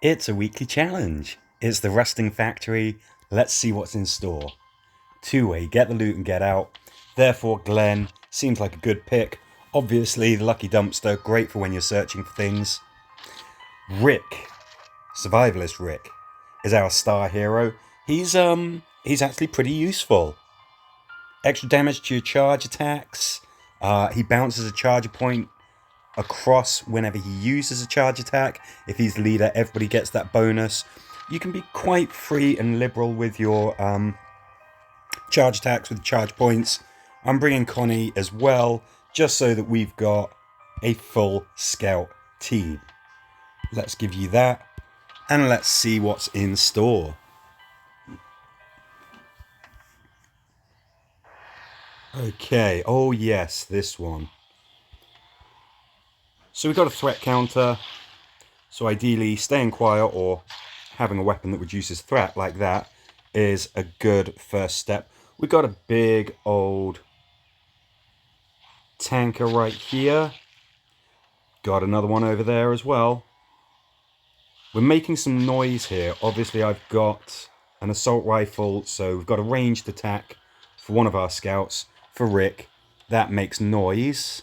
It's a weekly challenge. It's the rusting factory. Let's see what's in store. Two-way, get the loot and get out. Therefore, Glenn seems like a good pick. Obviously, the lucky dumpster, great for when you're searching for things. Rick, survivalist Rick, is our star hero. He's actually pretty useful. Extra damage to your charge attacks. He bounces a charger point across whenever he uses a charge attack. If he's the leader, everybody gets that bonus. You can be quite free and liberal with your charge attacks with charge points. I'm bringing Connie as well, just so that we've got a full scout team. Let's give you that, and let's see what's in store. Okay, oh yes, this one. So we've got a threat counter, so ideally staying quiet or having a weapon that reduces threat like that is a good first step. We've got a big old tanker right here. Got another one over there as well. We're making some noise here. Obviously I've got an assault rifle, so we've got a ranged attack for one of our scouts. For Rick, that makes noise.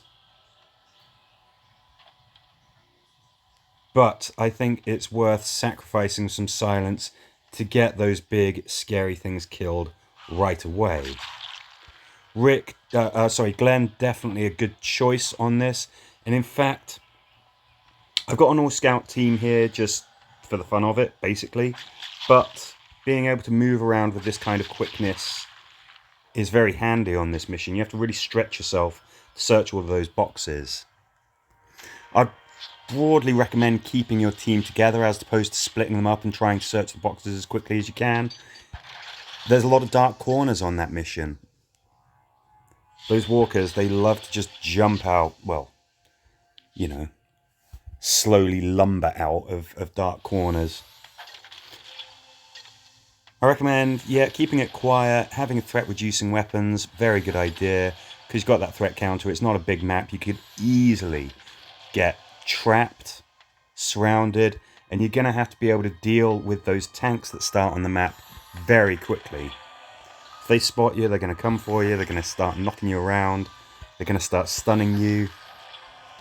But I think it's worth sacrificing some silence to get those big, scary things killed right away. Glenn, definitely a good choice on this. And in fact, I've got an all-scout team here just for the fun of it, basically. But being able to move around with this kind of quickness is very handy on this mission. You have to really stretch yourself to search all of those boxes. I'd broadly recommend keeping your team together as opposed to splitting them up and trying to search the boxes as quickly as you can. There's a lot of dark corners on that mission. Those walkers, they love to just jump out, well, you know, slowly lumber out of dark corners. I recommend, keeping it quiet, having a threat reducing weapons, very good idea, because you've got that threat counter. It's not a big map. You could easily get trapped, surrounded, and you're going to have to be able to deal with those tanks that start on the map very quickly. If they spot you, they're going to come for you, they're going to start knocking you around, they're going to start stunning you.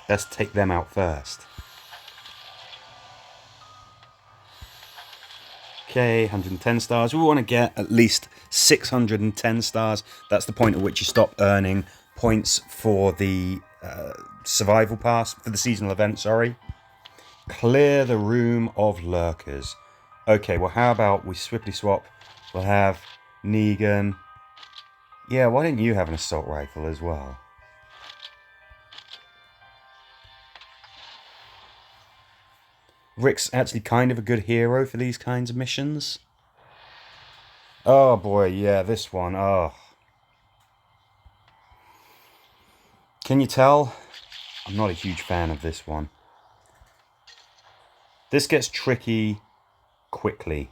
Let's take them out first. Okay, 110 stars. We want to get at least 610 stars. That's the point at which you stop earning points for the survival pass, for the seasonal event, sorry. Clear the room of lurkers. Okay, well, how about we swiftly swap? We'll have Negan. Yeah, why didn't you have an assault rifle as well? Rick's actually kind of a good hero for these kinds of missions. Oh boy, yeah, this one. Oh. Can you tell? I'm not a huge fan of this one. This gets tricky quickly.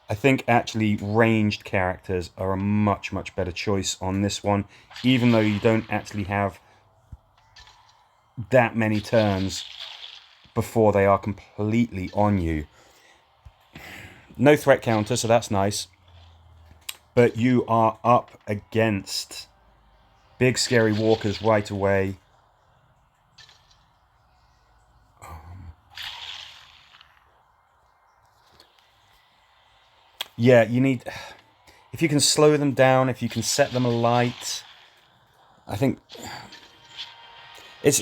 I think actually ranged characters are a much, much better choice on this one, even though you don't actually have that many turns before they are completely on you. No threat counter, so that's nice. But you are up against big scary walkers right away. Yeah, you need... If you can slow them down, if you can set them alight, I think... It's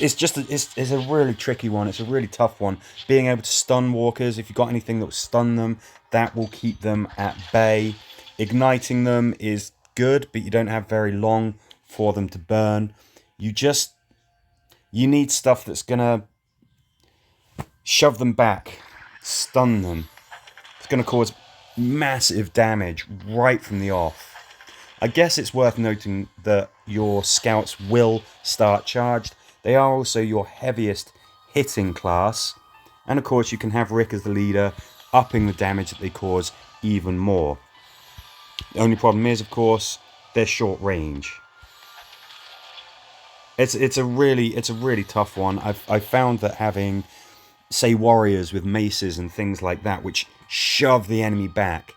a really tricky one. It's a really tough one. Being able to stun walkers, if you've got anything that will stun them, that will keep them at bay. Igniting them is good, but you don't have very long for them to burn. You need stuff that's gonna shove them back, stun them. It's gonna cause massive damage right from the off. I guess it's worth noting that your scouts will start charged. They are also your heaviest hitting class. And of course you can have Rick as the leader, upping the damage that they cause even more. The only problem is, of course, they're short range. It's a really tough one. I've found that having say, warriors with maces and things like that, which shove the enemy back,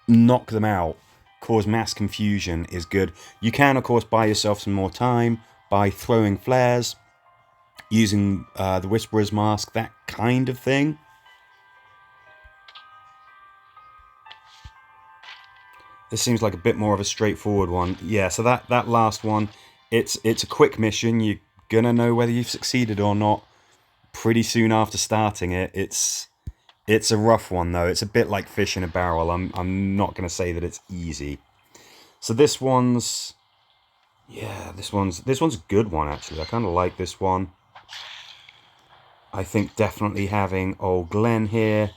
knock them out, cause mass confusion, is good. You can, of course, buy yourself some more time by throwing flares, using the Whisperer's Mask, that kind of thing. This seems like a bit more of a straightforward one. Yeah, so that last one, it's a quick mission. You're gonna know whether you've succeeded or not pretty soon after starting it. It's a rough one though. It's a bit like fish in a barrel. I'm not gonna say that it's easy. So this one's this one's a good one actually. I kind of like this one. I think definitely having old Glenn here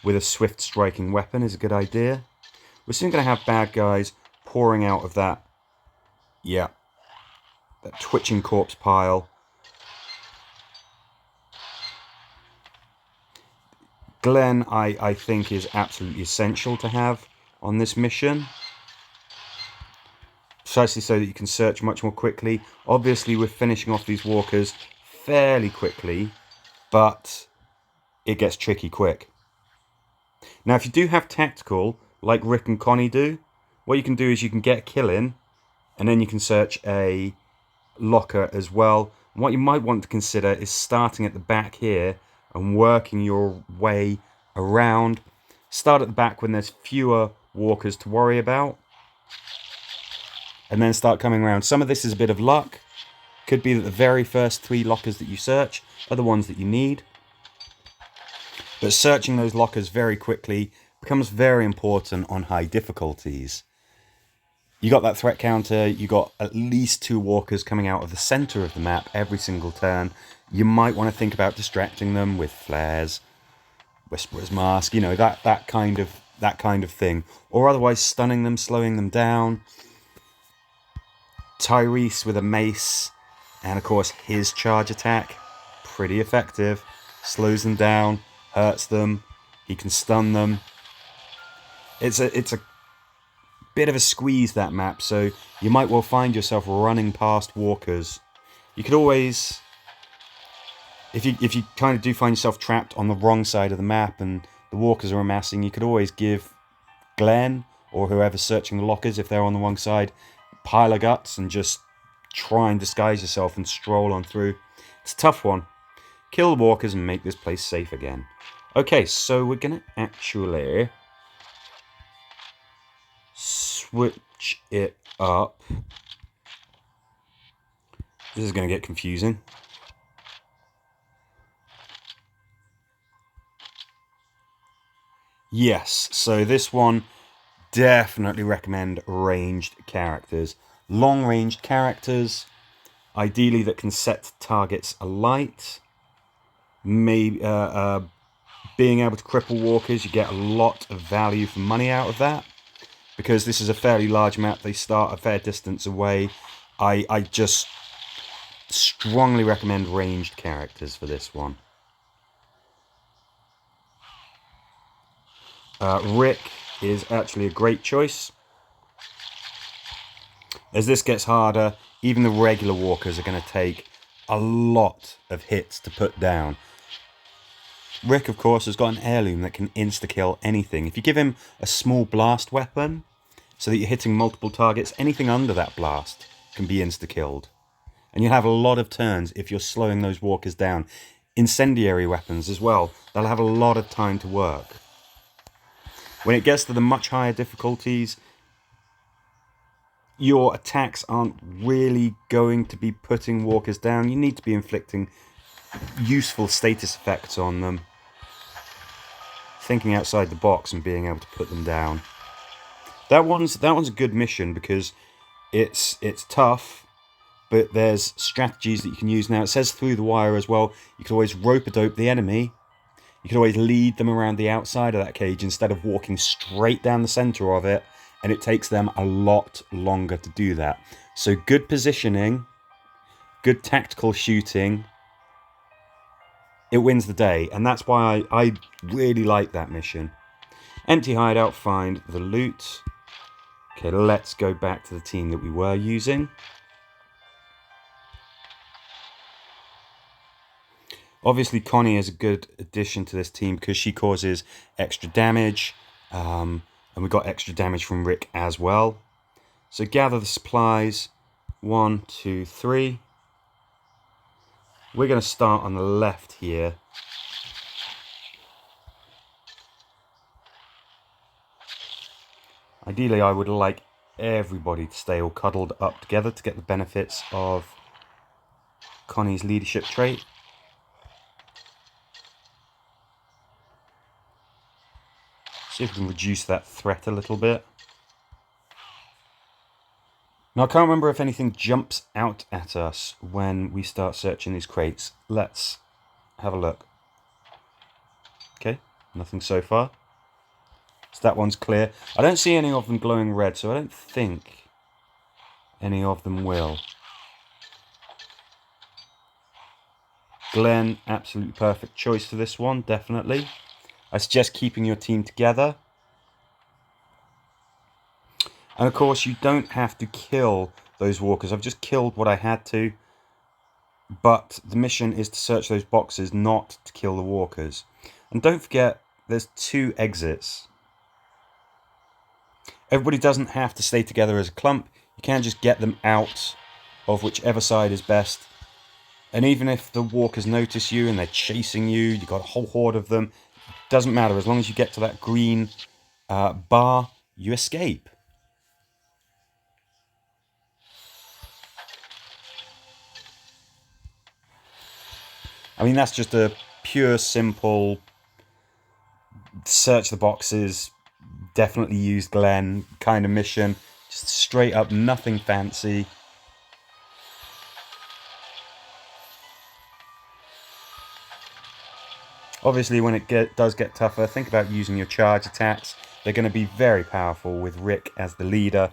with a swift striking weapon is a good idea. We're soon going to have bad guys pouring out of that, that twitching corpse pile. Glenn, I think, is absolutely essential to have on this mission. Precisely so that you can search much more quickly. Obviously, we're finishing off these walkers fairly quickly, but it gets tricky quick. Now, if you do have tactical, like Rick and Connie do, what you can do is you can get a kill in, and then you can search a locker as well. And what you might want to consider is starting at the back here and working your way around. Start at the back when there's fewer walkers to worry about, and then start coming around. Some of this is a bit of luck. Could be that the very first 3 lockers that you search are the ones that you need. But searching those lockers very quickly becomes very important on high difficulties. You got that threat counter, you got at least 2 walkers coming out of the center of the map every single turn. You might want to think about distracting them with flares, Whisperer's Mask, you know, that kind of thing. Or otherwise stunning them, slowing them down. Tyrese with a mace, and of course his charge attack, pretty effective. Slows them down, hurts them, he can stun them. It's a bit of a squeeze, that map, so you might well find yourself running past walkers. You could always, if you kind of do find yourself trapped on the wrong side of the map and the walkers are amassing, you could always give Glenn or whoever's searching the lockers, if they're on the wrong side, pile of guts and just try and disguise yourself and stroll on through. It's a tough one. Kill the walkers and make this place safe again. Okay, so we're gonna actually switch it up. This is going to get confusing. Yes, so this one, definitely recommend ranged characters. Long-ranged characters, ideally that can set targets alight. Maybe being able to cripple walkers, you get a lot of value for money out of that. Because this is a fairly large map, they start a fair distance away. I just strongly recommend ranged characters for this one. Rick is actually a great choice. As this gets harder, even the regular walkers are going to take a lot of hits to put down. Rick, of course, has got an heirloom that can insta-kill anything. If you give him a small blast weapon, so that you're hitting multiple targets, anything under that blast can be insta-killed. And you'll have a lot of turns if you're slowing those walkers down. Incendiary weapons as well, they'll have a lot of time to work. When it gets to the much higher difficulties, your attacks aren't really going to be putting walkers down. You need to be inflicting useful status effects on them. Thinking outside the box and being able to put them down. That one's a good mission because it's tough, but there's strategies that you can use. Now it says through the wire as well. You can always rope-a-dope the enemy. You can always lead them around the outside of that cage instead of walking straight down the center of it, and it takes them a lot longer to do that. So good positioning, good tactical shooting, it wins the day, and that's why I really like that mission. Empty hideout, find the loot. Okay, let's go back to the team that we were using. Obviously, Connie is a good addition to this team because she causes extra damage. And we got extra damage from Rick as well. So gather the supplies. 1, 2, 3. We're going to start on the left here. Ideally, I would like everybody to stay all cuddled up together to get the benefits of Connie's leadership trait. See if we can reduce that threat a little bit. Now, I can't remember if anything jumps out at us when we start searching these crates. Let's have a look. Okay, nothing so far. So that one's clear. I don't see any of them glowing red, so I don't think any of them will. Glenn, absolutely perfect choice for this one, definitely. I suggest keeping your team together. And of course, you don't have to kill those walkers. I've just killed what I had to. But the mission is to search those boxes, not to kill the walkers. And don't forget, there's 2 exits. Everybody doesn't have to stay together as a clump. You can just get them out of whichever side is best. And even if the walkers notice you and they're chasing you, you've got a whole horde of them, doesn't matter. As long as you get to that green bar, you escape. I mean, that's just a pure, simple search the boxes, definitely use Glenn kind of mission. Just straight up, nothing fancy. Obviously, when it does get tougher, think about using your charge attacks. They're going to be very powerful with Rick as the leader,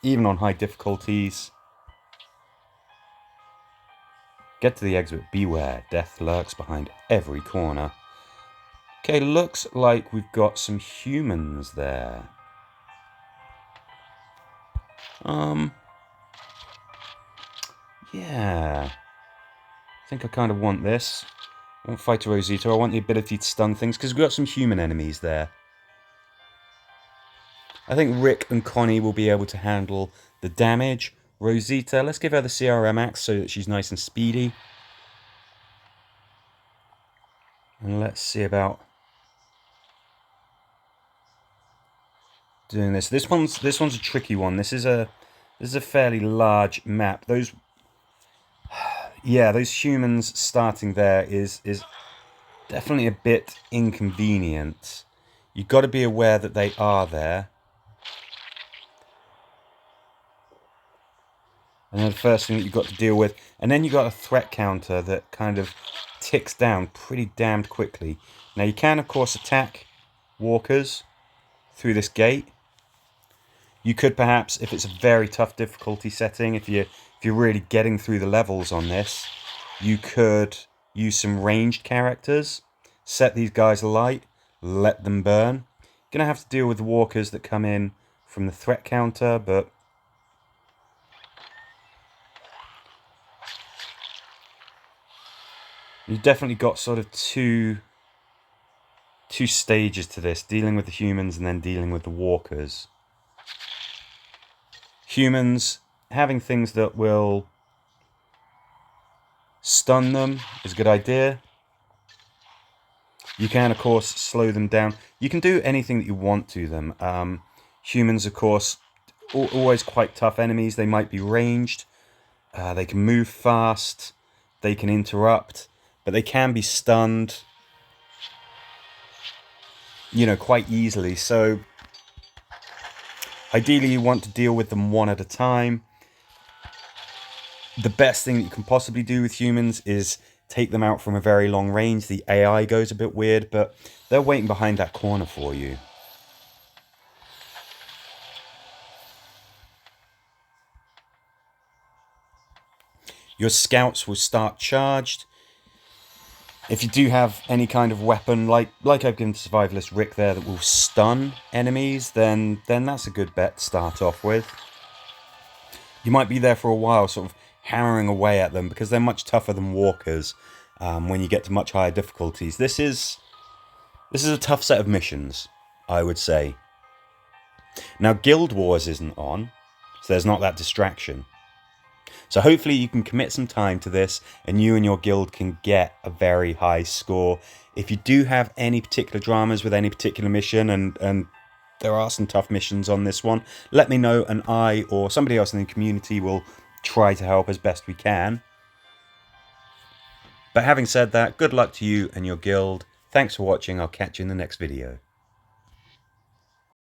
even on high difficulties. Get to the exit. Beware, death lurks behind every corner. Okay, looks like we've got some humans there. Yeah. I think I kind of want this. I want Fighter Rosita. I want the ability to stun things, because we've got some human enemies there. I think Rick and Connie will be able to handle the damage. Rosita, let's give her the CRM axe so that she's nice and speedy. And let's see about doing this. This one's a tricky one. This is a fairly large map. Those humans starting there is definitely a bit inconvenient. You've got to be aware that they are there. And then the first thing that you've got to deal with. And then you've got a threat counter that kind of ticks down pretty damned quickly. Now you can, of course, attack walkers through this gate. You could perhaps, if it's a very tough difficulty setting, if you're really getting through the levels on this, you could use some ranged characters, set these guys alight, let them burn. You're going to have to deal with the walkers that come in from the threat counter, but you've definitely got sort of two stages to this, dealing with the humans and then dealing with the walkers. Humans, having things that will stun them is a good idea. You can, of course, slow them down. You can do anything that you want to them. Humans, of course, always quite tough enemies. They might be ranged. They can move fast. They can interrupt. But they can be stunned, quite easily. So ideally, you want to deal with them one at a time. The best thing that you can possibly do with humans is take them out from a very long range. The AI goes a bit weird, but they're waiting behind that corner for you. Your scouts will start charged. If you do have any kind of weapon, like I've given Survivalist Rick there, that will stun enemies, then that's a good bet to start off with. You might be there for a while, sort of hammering away at them, because they're much tougher than walkers. when you get to much higher difficulties. This is a tough set of missions, I would say. Now, Guild Wars isn't on, so there's not that distraction. So hopefully you can commit some time to this and you and your guild can get a very high score. If you do have any particular dramas with any particular mission, and there are some tough missions on this one, let me know and I or somebody else in the community will try to help as best we can. But having said that, good luck to you and your guild. Thanks for watching. I'll catch you in the next video.